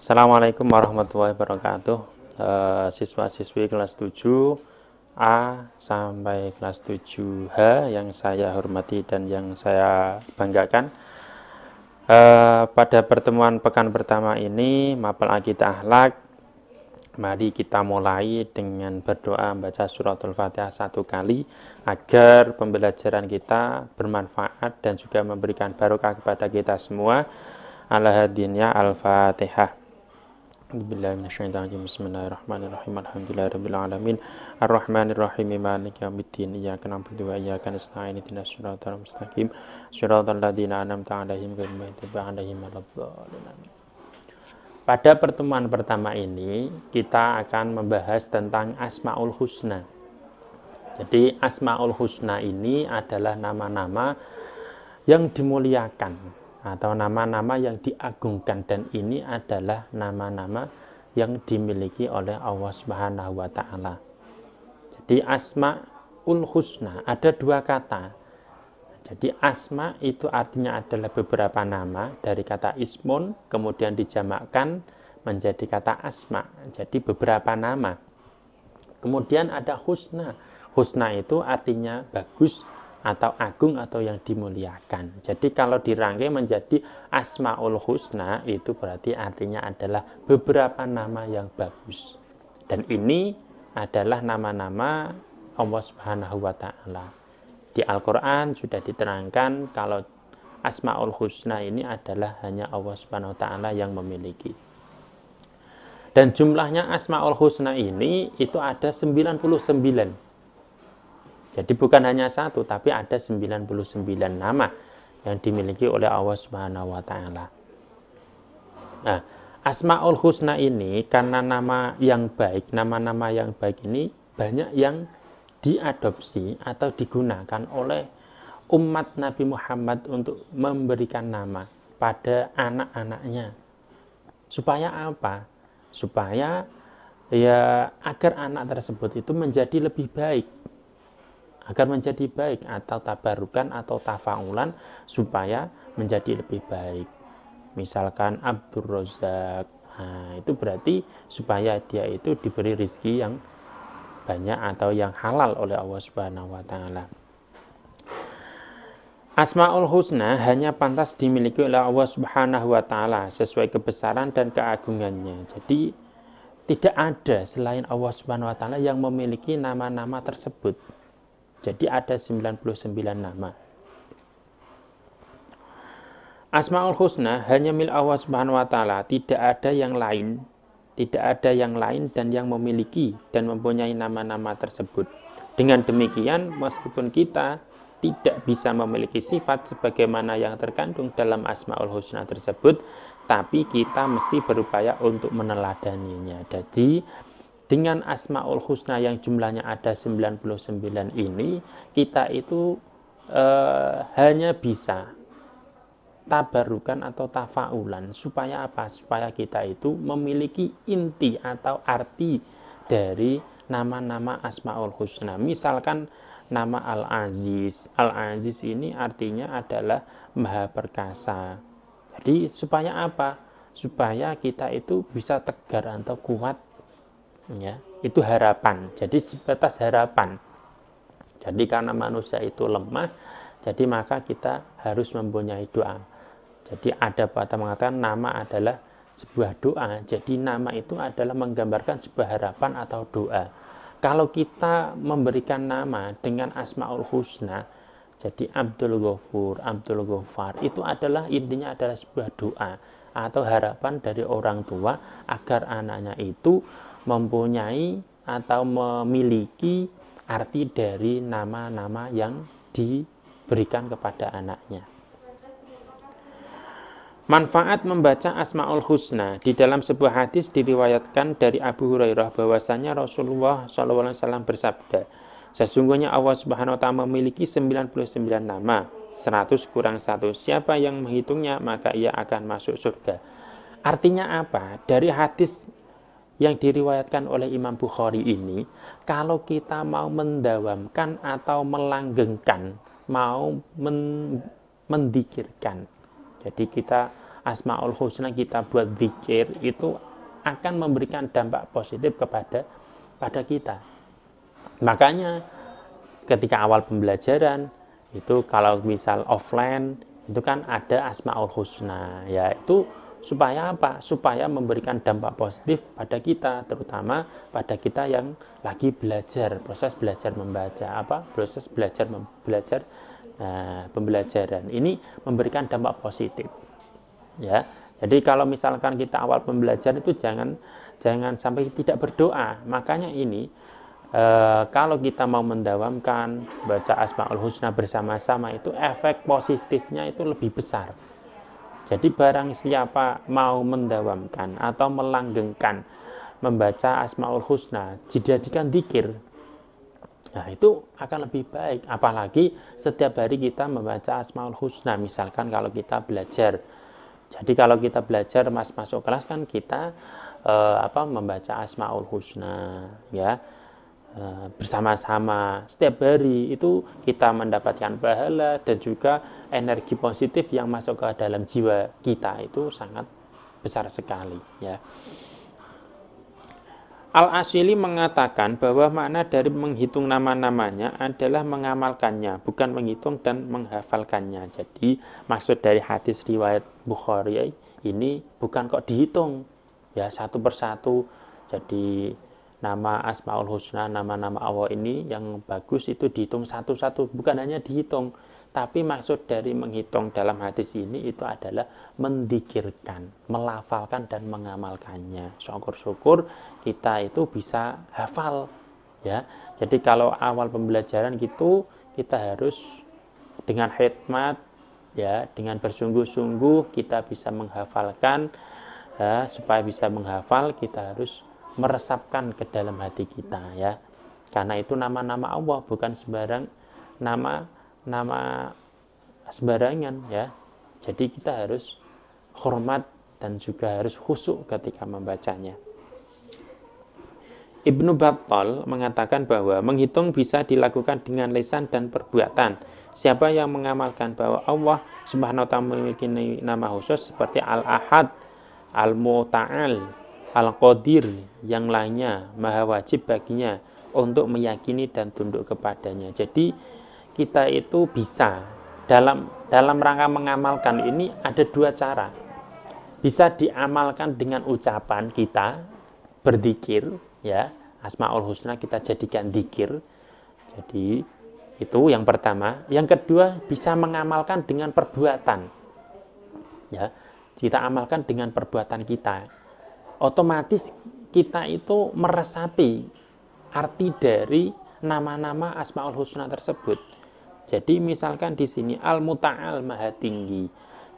Assalamualaikum warahmatullahi wabarakatuh. Siswa-siswi kelas 7 A sampai kelas 7H yang saya hormati dan yang saya banggakan. Pada pertemuan pekan pertama ini, mapel akidah akhlak, mari kita mulai dengan berdoa membaca suratul Fatihah 1 kali agar pembelajaran kita bermanfaat dan juga memberikan barokah kepada kita semua. Al-Hadinnya Al-Fatihah. Bismillahirrahmanirrahim. Alhamdulillahirabbil alamin. Arrahmanirrahim. Maliki yaumiddin. Iyyaka na'budu wa iyyaka nasta'in. Ihdinas siratal mustaqim. Shiratal ladzina an'amta 'alaihim ghairil maghdubi 'alaihim waladdallin. Pada pertemuan pertama ini kita akan membahas tentang Asmaul Husna. Jadi Asmaul Husna ini adalah nama-nama yang dimuliakan atau nama-nama yang diagungkan, dan ini adalah nama-nama yang dimiliki oleh Allah Subhanahu wa taala. Jadi Asmaul Husna ada 2 kata. Jadi asma itu artinya adalah beberapa nama, dari kata ismun kemudian dijamakkan menjadi kata asma. Jadi beberapa nama. Kemudian ada husna. Husna itu artinya bagus atau agung atau yang dimuliakan. Jadi kalau dirangkai menjadi Asmaul Husna itu berarti artinya adalah beberapa nama yang bagus. Dan ini adalah nama-nama Allah Subhanahu wa taala. Di Al-Qur'an sudah diterangkan kalau Asmaul Husna ini adalah hanya Allah Subhanahu wa taala yang memiliki. Dan jumlahnya Asmaul Husna ini itu ada 99. Jadi bukan hanya 1, tapi ada 99 nama yang dimiliki oleh Allah Subhanahu wa taala. Nah, Asmaul Husna ini karena nama yang baik, nama-nama yang baik ini banyak yang diadopsi atau digunakan oleh umat Nabi Muhammad untuk memberikan nama pada anak-anaknya. Supaya apa? Supaya ya agar anak tersebut itu menjadi lebih baik. Agar menjadi baik atau tabarukan atau tafaulan supaya menjadi lebih baik. Misalkan Abdur Razak, nah, itu berarti supaya dia itu diberi rezeki yang banyak atau yang halal oleh Allah Subhanahu wa taala. Asmaul Husna hanya pantas dimiliki oleh Allah Subhanahu wa taala sesuai kebesaran dan keagungannya. Jadi tidak ada selain Allah Subhanahu wa taala yang memiliki nama-nama tersebut. Jadi ada 99 nama. Asmaul Husna hanya milik Allah Subhanahu wa taala, tidak ada yang lain. Tidak ada yang lain dan yang memiliki dan mempunyai nama-nama tersebut. Dengan demikian, meskipun kita tidak bisa memiliki sifat sebagaimana yang terkandung dalam Asmaul Husna tersebut, tapi kita mesti berupaya untuk meneladaninya. Jadi dengan Asmaul Husna yang jumlahnya ada 99 ini, kita itu hanya bisa tabarukan atau tafaulan. Supaya apa? Supaya kita itu memiliki inti atau arti dari nama-nama Asmaul Husna. Misalkan nama Al-Aziz. Al-Aziz ini artinya adalah Maha Perkasa. Jadi supaya apa? Supaya kita itu bisa tegar atau kuat. Ya, itu harapan. Jadi sebatas harapan. Jadi karena manusia itu lemah, jadi maka kita harus mempunyai doa. Jadi ada pepatah mengatakan nama adalah sebuah doa. Jadi nama itu adalah menggambarkan sebuah harapan atau doa. Kalau kita memberikan nama dengan Asmaul Husna, jadi Abdul Ghafur, Abdul Ghaffar, itu adalah intinya adalah sebuah doa atau harapan dari orang tua agar anaknya itu mempunyai atau memiliki arti dari nama-nama yang diberikan kepada anaknya. Manfaat membaca Asmaul Husna. Di dalam sebuah hadis diriwayatkan dari Abu Hurairah bahwasanya Rasulullah SAW bersabda, sesungguhnya Allah Subhanahu wa taala memiliki 99 nama, 100 kurang 1. Siapa yang menghitungnya maka ia akan masuk surga. Artinya apa? Dari hadis yang diriwayatkan oleh Imam Bukhari ini, kalau kita mau mendawamkan atau melanggengkan, mau mendikirkan, jadi kita Asmaul Husna kita buat zikir itu akan memberikan dampak positif pada kita. Makanya ketika awal pembelajaran itu kalau misal offline itu kan ada Asmaul Husna, yaitu supaya apa? Supaya memberikan dampak positif pada kita, terutama pada kita yang lagi belajar, proses belajar membaca, proses belajar pembelajaran ini memberikan dampak positif, ya. Jadi kalau misalkan kita awal pembelajaran itu jangan sampai tidak berdoa. Makanya ini kalau kita mau mendawamkan baca Asmaul Husna bersama-sama itu efek positifnya itu lebih besar. Jadi barang siapa mau mendawamkan atau melanggengkan membaca Asmaul Husna dijadikan dzikir, nah itu akan lebih baik. Apalagi setiap hari kita membaca Asmaul Husna. Misalkan kalau kita belajar, jadi kalau kita belajar masuk kelas kan kita membaca Asmaul Husna, ya. Bersama-sama setiap hari itu kita mendapatkan pahala dan juga energi positif yang masuk ke dalam jiwa kita itu sangat besar sekali, ya. Al-Asyili mengatakan bahwa makna dari menghitung nama-namanya adalah mengamalkannya, bukan menghitung dan menghafalkannya. Jadi maksud dari hadis riwayat Bukhari ini bukan kok dihitung ya satu persatu. Jadi nama Asmaul Husna, nama-nama Allah ini yang bagus itu dihitung satu-satu, bukan hanya dihitung, tapi maksud dari menghitung dalam hadis ini itu adalah mendikirkan, melafalkan dan mengamalkannya. Syukur-syukur kita itu bisa hafal, ya. Jadi kalau awal pembelajaran gitu kita harus dengan hikmat, ya, dengan bersungguh-sungguh kita bisa menghafalkan, ya. Supaya bisa menghafal kita harus meresapkan ke dalam hati kita, ya. Karena itu nama-nama Allah bukan sembarang nama sembarangan, ya. Jadi kita harus hormat dan juga harus khusyuk ketika membacanya. Ibnu Battal mengatakan bahwa menghitung bisa dilakukan dengan lisan dan perbuatan. Siapa yang mengamalkan bahwa Allah Subhanahu wa ta'ala memiliki nama khusus seperti Al-Ahad, Al-Muta'al, Al-Qadir, yang lainnya, maha wajib baginya untuk meyakini dan tunduk kepadanya. Jadi kita itu bisa dalam rangka mengamalkan ini ada dua cara. Bisa diamalkan dengan ucapan kita berzikir, ya, Asmaul Husna kita jadikan dzikir. Jadi itu yang pertama. Yang kedua bisa mengamalkan dengan perbuatan, ya, kita amalkan dengan perbuatan kita. Otomatis kita itu meresapi arti dari nama-nama Asmaul Husna tersebut. Jadi misalkan di sini Al-Muta'al maha tinggi,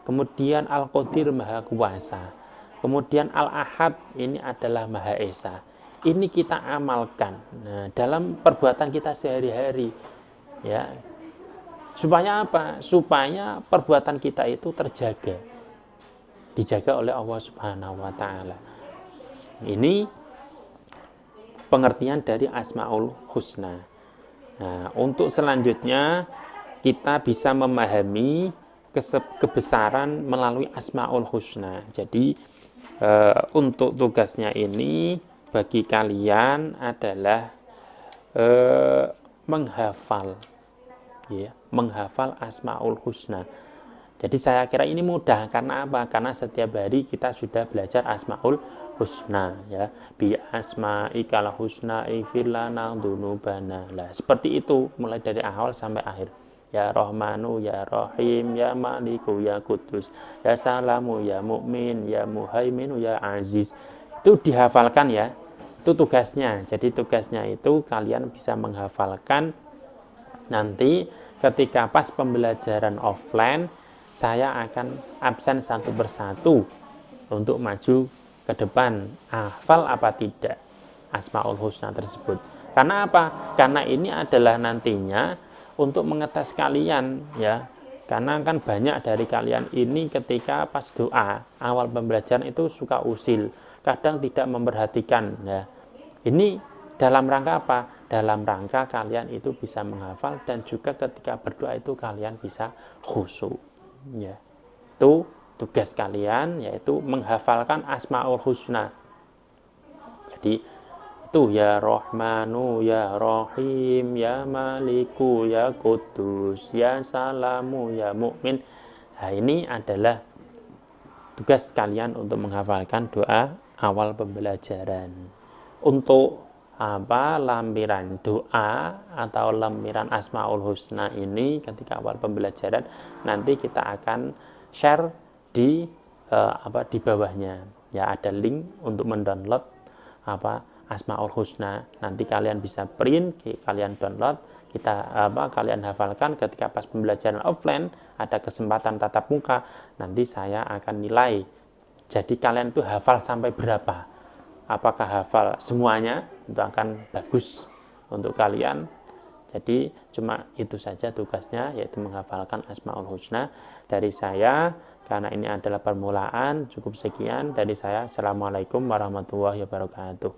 kemudian Al-Qadir maha kuasa, kemudian Al-Ahad ini adalah maha esa. Ini kita amalkan dalam perbuatan kita sehari-hari, ya. Supaya apa? Supaya perbuatan kita itu terjaga, dijaga oleh Allah Subhanahu wa ta'ala. Ini pengertian dari Asmaul Husna. Nah, untuk selanjutnya kita bisa memahami kebesaran melalui Asmaul Husna. Jadi untuk tugasnya ini bagi kalian adalah menghafal, ya, menghafal Asmaul Husna. Jadi saya kira ini mudah karena apa? Karena setiap hari kita sudah belajar Asmaul Husna, ya, bi asma'ikal husna ighfir lana dzunubana. Lah seperti itu mulai dari awal sampai akhir. Ya Rahmanu, ya Rahim, ya Maliku, ya Kudus, ya Salamu, ya Mukmin, ya Muhaiminu, ya Aziz. Itu dihafalkan, ya. Itu tugasnya. Jadi tugasnya itu kalian bisa menghafalkan. Nanti ketika pas pembelajaran offline saya akan absen satu persatu untuk maju ke depan, hafal apa tidak Asmaul Husna tersebut. Karena apa? Karena ini adalah nantinya untuk mengetes kalian, ya. Karena kan banyak dari kalian ini ketika pas doa awal pembelajaran itu suka usil, kadang tidak memperhatikan, ya. Ini dalam rangka apa? Dalam rangka kalian itu bisa menghafal dan juga ketika berdoa itu kalian bisa khusyuk, ya. Itu tugas kalian yaitu menghafalkan Asmaul Husna. Jadi itu ya Rahmanu, ya Rahim, ya Maliku, ya Qudus, ya Salamu, ya Mukmin. Nah, ini adalah tugas kalian untuk menghafalkan doa awal pembelajaran. Untuk lampiran doa atau lampiran Asmaul Husna ini ketika awal pembelajaran nanti kita akan share di di bawahnya. Ya, ada link untuk mendownload Asmaul Husna. Nanti kalian bisa print, kalian download, kalian hafalkan ketika pas pembelajaran offline ada kesempatan tatap muka, nanti saya akan nilai. Jadi kalian tuh hafal sampai berapa? Apakah hafal semuanya? Itu akan bagus untuk kalian. Jadi cuma itu saja tugasnya, yaitu menghafalkan Asmaul Husna. Dari saya, karena ini adalah permulaan, cukup sekian dari saya. Assalamualaikum warahmatullahi wabarakatuh.